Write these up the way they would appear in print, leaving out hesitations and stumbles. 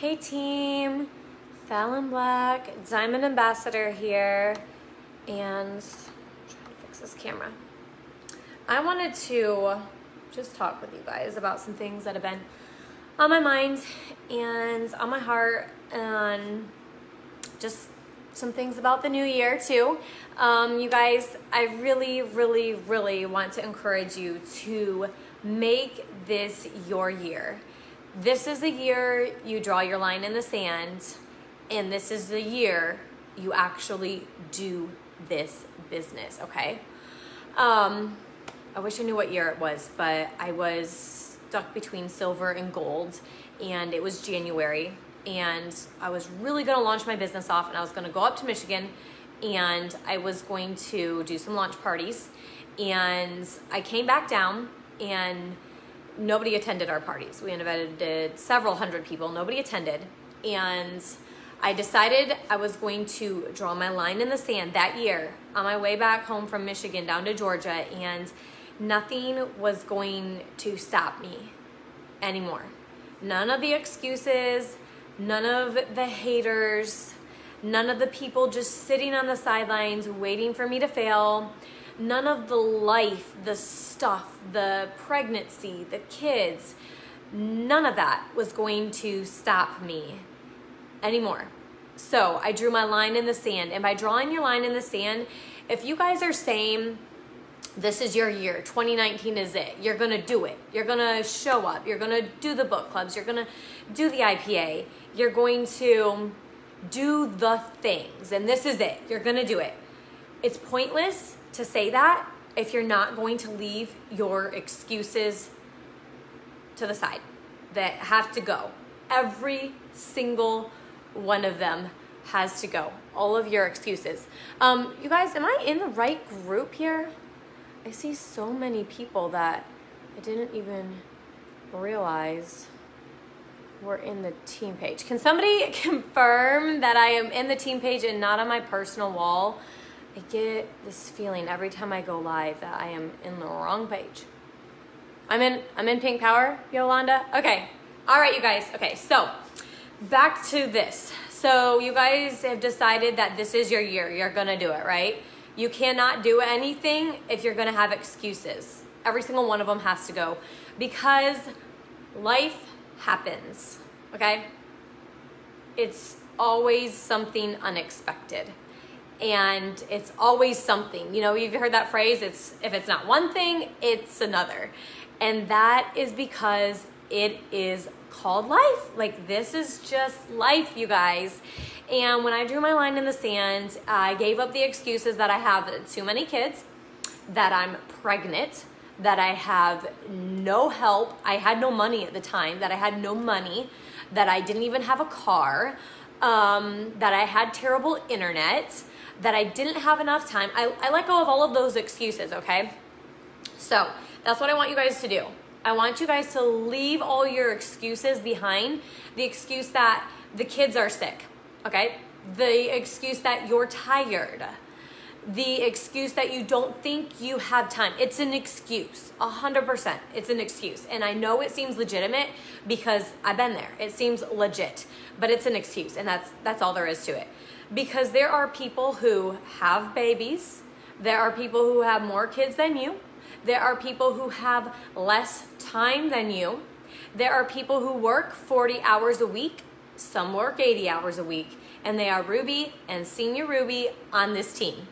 Hey team, Fallon Black, Diamond Ambassador here, and I'm trying to fix this camera. I wanted to just talk with you guys about some things that have been on my mind and on my heart, and just some things about the new year too. You guys, I really want to encourage you to make this your year. This is the year you draw your line in the sand, and this is the year you actually do this business, okay? I wish I knew what year it was, but I was stuck between silver and gold, and it was January, and I was really gonna launch my business off, and I was gonna go up to Michigan, and I was going to do some launch parties, and I came back down, and nobody attended our parties. We invited several hundred people, nobody attended, and I decided I was going to draw my line in the sand that year on my way back home from Michigan down to Georgia, and nothing was going to stop me anymore. None of the excuses, none of the haters, none of the people just sitting on the sidelines waiting for me to fail, none of the life, the stuff, the pregnancy, the kids, none of that was going to stop me anymore. So I drew my line in the sand, and by drawing your line in the sand, if you guys are saying, this is your year, 2019 is it, you're gonna do it, you're gonna show up, you're gonna do the book clubs, you're gonna do the IPA, you're going to do the things, and this is it, you're gonna do it. It's pointless to say that if you're not going to leave your excuses to the side that have to go. Every single one of them has to go. All of your excuses. You guys, am I in the right group here? I see so many people that I didn't even realize were in the team page. Can somebody confirm that I am in the team page and not on my personal wall? I get this feeling every time I go live that I am in the wrong page. I'm in Pink Power, Yolanda? Okay, all right, you guys. Okay, so back to this. So you guys have decided that this is your year. You're gonna do it, right? You cannot do anything if you're gonna have excuses. Every single one of them has to go, because life happens, okay? It's always something unexpected. And it's always something, you know, you've heard that phrase, if it's not one thing, it's another. And that is because it is called life. Like, this is just life, you guys. And when I drew my line in the sand, I gave up the excuses that I have too many kids, that I'm pregnant, that I have no help, I had no money at the time, that I had no money, that I didn't even have a car, that I had terrible internet, that I didn't have enough time. I let go of all of those excuses, okay? So that's what I want you guys to do. I want you guys to leave all your excuses behind. The excuse that the kids are sick, okay? The excuse that you're tired. The excuse that you don't think you have time. It's an excuse, 100%. It's an excuse. And I know it seems legitimate because I've been there. It seems legit, but it's an excuse, and that's all there is to it. Because there are people who have babies. There are people who have more kids than you. There are people who have less time than you. There are people who work 40 hours a week. Some work 80 hours a week. And they are Ruby and Senior Ruby on this team.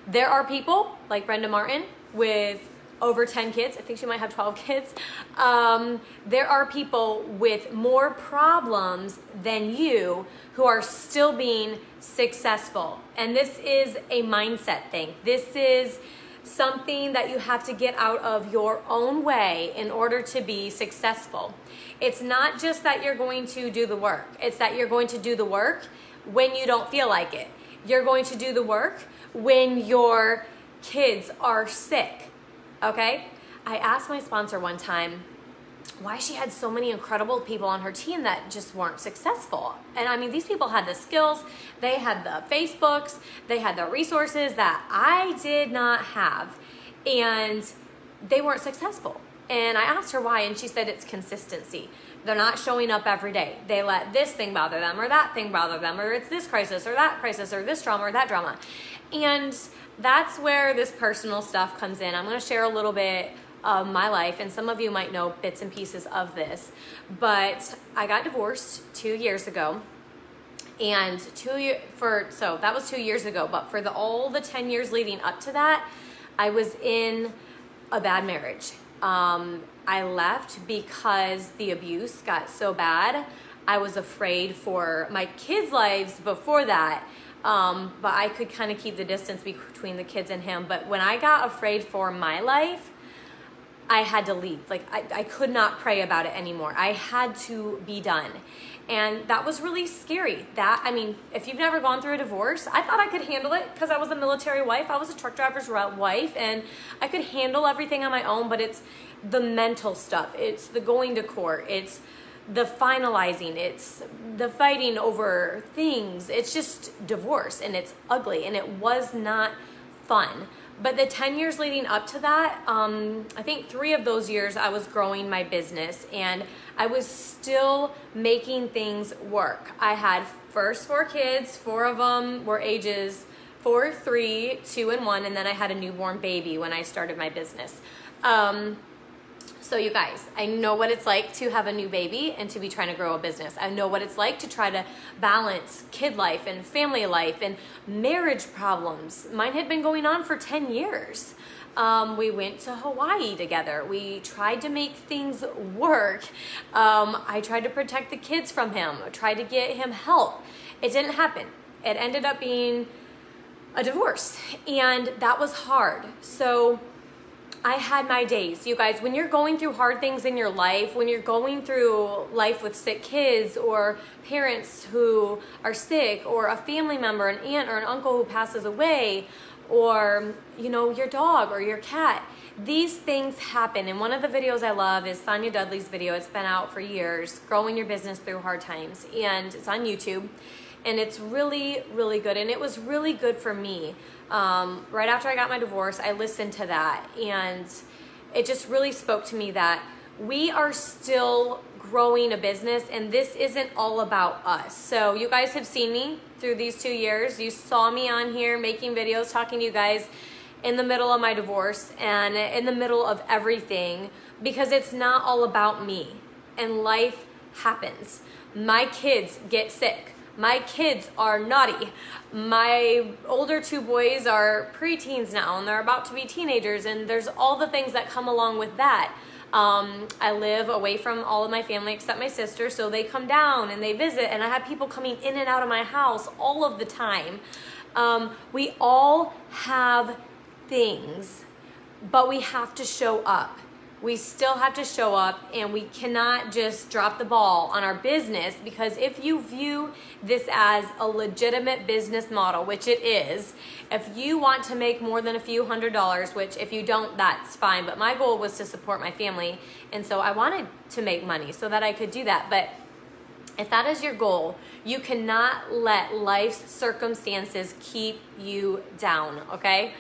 There are people like Brenda Martin with over 10 kids. I think she might have 12 kids. There are people with more problems than you who are still being successful. And this is a mindset thing. This is something that you have to get out of your own way in order to be successful. It's not just that you're going to do the work. It's that you're going to do the work when you don't feel like it. You're going to do the work when your kids are sick, okay? I asked my sponsor one time why she had so many incredible people on her team that just weren't successful. And I mean, these people had the skills, they had the Facebooks, they had the resources that I did not have, and they weren't successful. And I asked her why, and she said it's consistency. They're not showing up every day. They let this thing bother them or that thing bother them, or it's this crisis or that crisis or this drama or that drama. And that's where this personal stuff comes in. I'm going to share a little bit of my life, and some of you might know bits and pieces of this, but I got divorced 2 years ago. And so that was 2 years ago, but for all the 10 years leading up to that, I was in a bad marriage. I left because the abuse got so bad. I was afraid for my kids' lives before that, but I could kind of keep the distance between the kids and him. But when I got afraid for my life, I had to leave. Like I could not pray about it anymore. I had to be done. And that was really scary. I mean, if you've never gone through a divorce, I thought I could handle it because I was a military wife. I was a truck driver's wife, and I could handle everything on my own, but it's the mental stuff. It's the going to court. It's the finalizing. It's the fighting over things. It's just divorce, and it's ugly, and it was not fun. But the 10 years leading up to that, I think 3 of those years I was growing my business, and I was still making things work. I had first 4 kids, 4 of them were ages 4, 3, 2, and 1, and then I had a newborn baby when I started my business. So you guys, I know what it's like to have a new baby and to be trying to grow a business. I know what it's like to try to balance kid life and family life and marriage problems. Mine had been going on for 10 years. We went to Hawaii together. We tried to make things work. I tried to protect the kids from him. I tried to get him help. It didn't happen. It ended up being a divorce, and that was hard. So I had my days. You guys, when you're going through hard things in your life, when you're going through life with sick kids or parents who are sick, or a family member, an aunt or an uncle who passes away, or your dog or your cat, these things happen. And one of the videos I love is Sonia Dudley's video. It's been out for years, Growing Your Business Through Hard Times, and it's on YouTube. And it's really, really good. And it was really good for me. Right after I got my divorce, I listened to that, and it just really spoke to me that we are still growing a business, and this isn't all about us. So you guys have seen me through these 2 years. You saw me on here making videos, talking to you guys in the middle of my divorce and in the middle of everything, because it's not all about me, and life happens. My kids get sick. My kids are naughty. My older 2 boys are preteens now, and they're about to be teenagers, and there's all the things that come along with that. I live away from all of my family except my sister, so they come down and they visit, and I have people coming in and out of my house all of the time. We all have things, but we have to show up. We still have to show up, and we cannot just drop the ball on our business, because if you view this as a legitimate business model, which it is, if you want to make more than a few $100s, which if you don't, that's fine. But my goal was to support my family, and so I wanted to make money so that I could do that. But if that is your goal, you cannot let life's circumstances keep you down, okay?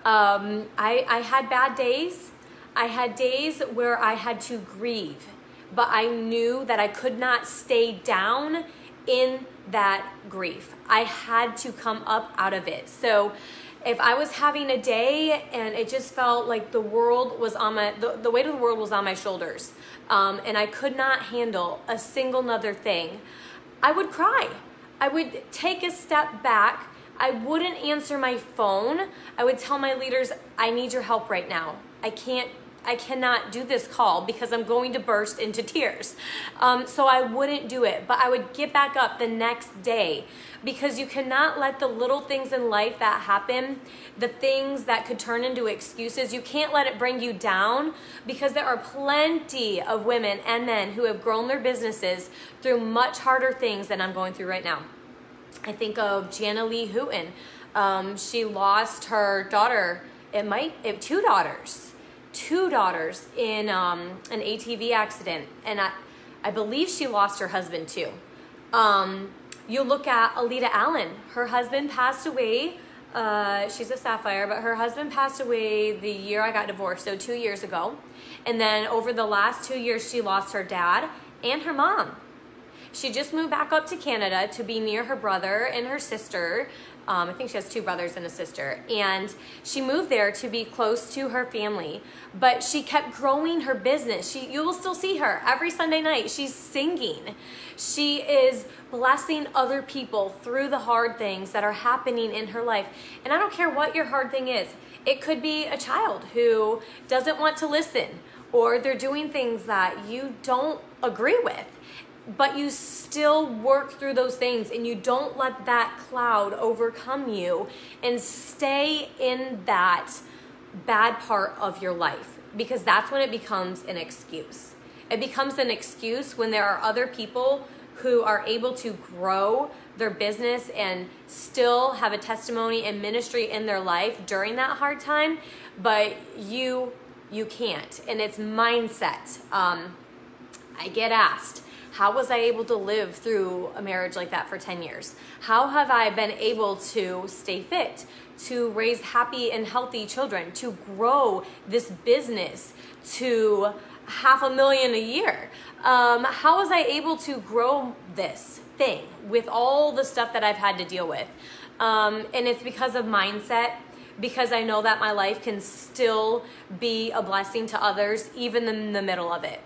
I had bad days. I had days where I had to grieve, but I knew that I could not stay down in that grief. I had to come up out of it. So if I was having a day and it just felt like the world was on the weight of the world was on my shoulders, and I could not handle a single other thing, I would cry. I would take a step back. I wouldn't answer my phone. I would tell my leaders, I need your help right now. I cannot do this call because I'm going to burst into tears. So I wouldn't do it, but I would get back up the next day, because you cannot let the little things in life that happen, the things that could turn into excuses, you can't let it bring you down, because there are plenty of women and men who have grown their businesses through much harder things than I'm going through right now. I think of Jana Lee Hooten. She lost her daughter, two daughters in an ATV accident, and I believe she lost her husband too. You look at Alita Allen. Her husband passed away. She's a Sapphire, but her husband passed away the year I got divorced, so 2 years ago. And then over the last 2 years, she lost her dad and her mom. She just moved back up to Canada to be near her brother and her sister. I think she has 2 brothers and a sister. And she moved there to be close to her family. But she kept growing her business. You will still see her every Sunday night. She's singing. She is blessing other people through the hard things that are happening in her life. And I don't care what your hard thing is. It could be a child who doesn't want to listen, or they're doing things that you don't agree with. But you still work through those things, and you don't let that cloud overcome you and stay in that bad part of your life, because that's when it becomes an excuse. It becomes an excuse when there are other people who are able to grow their business and still have a testimony and ministry in their life during that hard time, but you can't. And it's mindset. I get asked, how was I able to live through a marriage like that for 10 years? How have I been able to stay fit, to raise happy and healthy children, to grow this business to $500,000 a year? How was I able to grow this thing with all the stuff that I've had to deal with? And it's because of mindset, because I know that my life can still be a blessing to others, even in the middle of it.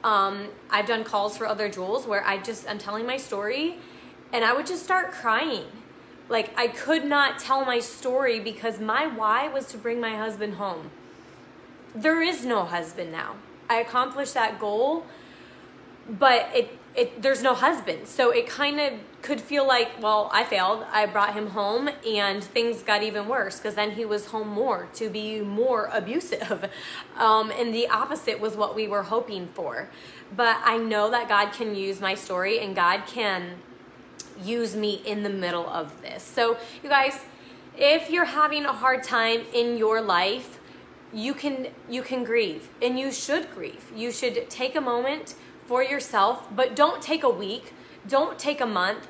I've done calls for other jewels where I'm telling my story, and I would just start crying. Like, I could not tell my story because my why was to bring my husband home. There is no husband now. I accomplished that goal, but there's no husband. So it kind of could feel like, well, I failed. I brought him home and things got even worse, because then he was home more to be more abusive. And the opposite was what we were hoping for. But I know that God can use my story, and God can use me in the middle of this. So you guys, if you're having a hard time in your life, you can grieve, and you should grieve. You should take a moment for yourself, but don't take a week. Don't take a month.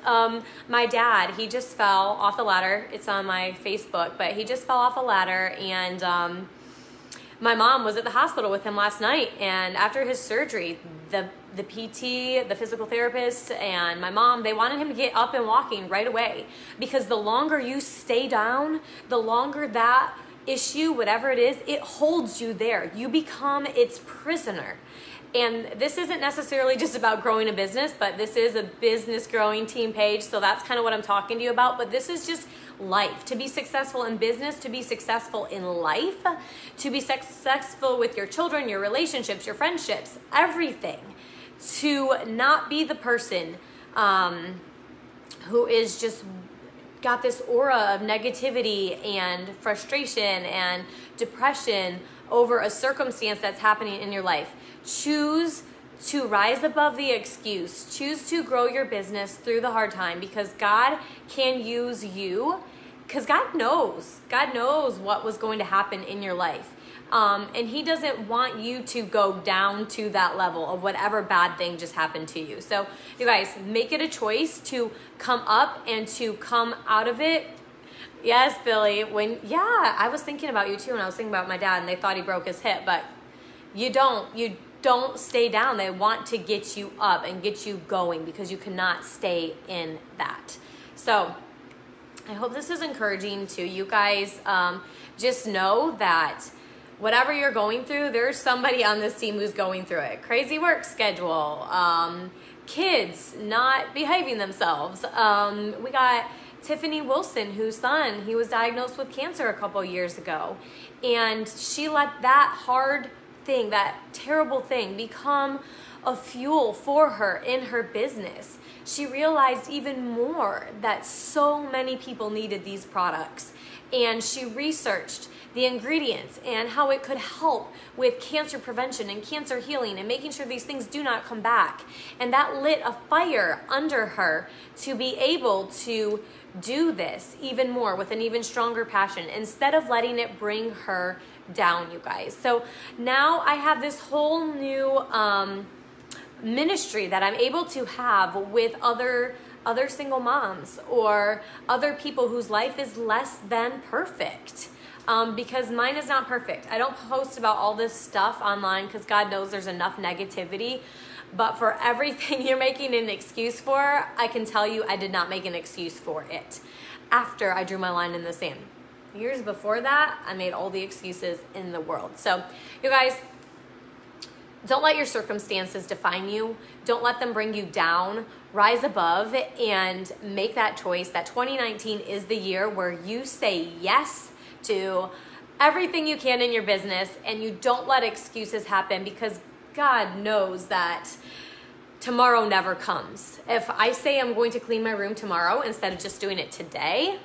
My dad, he just fell off the ladder. It's on my Facebook, but he just fell off a ladder, and my mom was at the hospital with him last night, and after his surgery, the PT, the physical therapist, and my mom, they wanted him to get up and walking right away, because the longer you stay down, the longer that issue, whatever it is, it holds you there. You become its prisoner. And this isn't necessarily just about growing a business, but this is a business growing team page. So that's kind of what I'm talking to you about. But this is just life. To be successful in business, to be successful in life, to be successful with your children, your relationships, your friendships, everything. To not be the person who is just got this aura of negativity and frustration and depression over a circumstance that's happening in your life. Choose to rise above the excuse. Choose to grow your business through the hard time, because God can use you, because God knows what was going to happen in your life. And he doesn't want you to go down to that level of whatever bad thing just happened to you. So you guys, make it a choice to come up and to come out of it. Yes, Billy, I was thinking about you too, and I was thinking about my dad, and they thought he broke his hip, but you don't stay down. They want to get you up and get you going, because you cannot stay in that. So I hope this is encouraging to you guys. Just know that whatever you're going through, there's somebody on this team who's going through it. Crazy work schedule, kids not behaving themselves. We got Tiffany Wilson, whose son, he was diagnosed with cancer a couple years ago, and she let that hard thing, that terrible thing, become a fuel for her in her business. She realized even more that so many people needed these products, and she researched the ingredients and how it could help with cancer prevention and cancer healing and making sure these things do not come back. And that lit a fire under her to be able to do this even more with an even stronger passion, instead of letting it bring her down, you guys. So now I have this whole new ministry that I'm able to have with other single moms or other people whose life is less than perfect. Because mine is not perfect. I don't post about all this stuff online because God knows there's enough negativity. But for everything you're making an excuse for, I can tell you I did not make an excuse for it after I drew my line in the sand. Years before that, I made all the excuses in the world. So you guys, don't let your circumstances define you. Don't let them bring you down. Rise above and make that choice that 2019 is the year where you say yes to everything you can in your business and you don't let excuses happen, because God knows that tomorrow never comes. If I say I'm going to clean my room tomorrow instead of just doing it today,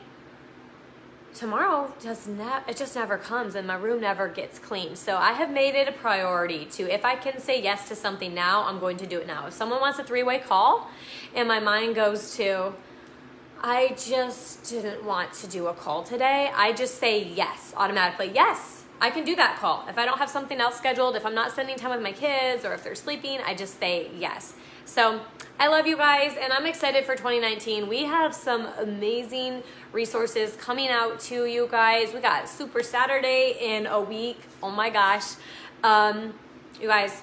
tomorrow it just never comes and my room never gets clean. So I have made it a priority to, if I can say yes to something now, I'm going to do it now. If someone wants a 3-way call and my mind goes to, I just didn't want to do a call today, I just say yes automatically. Yes, I can do that call. If I don't have something else scheduled, if I'm not spending time with my kids or if they're sleeping, I just say yes. So I love you guys and I'm excited for 2019. We have some amazing resources coming out to you guys. We got Super Saturday in a week. Oh my gosh. You guys,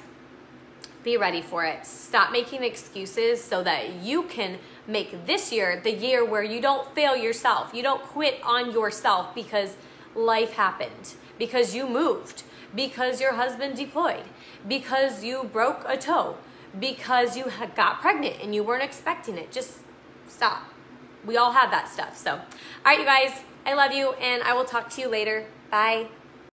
be ready for it. Stop making excuses so that you can make this year the year where you don't fail yourself. You don't quit on yourself because life happened, because you moved, because your husband deployed, because you broke a toe, because you got pregnant and you weren't expecting it. Just stop. We all have that stuff. So, all right, you guys, I love you and I will talk to you later. Bye.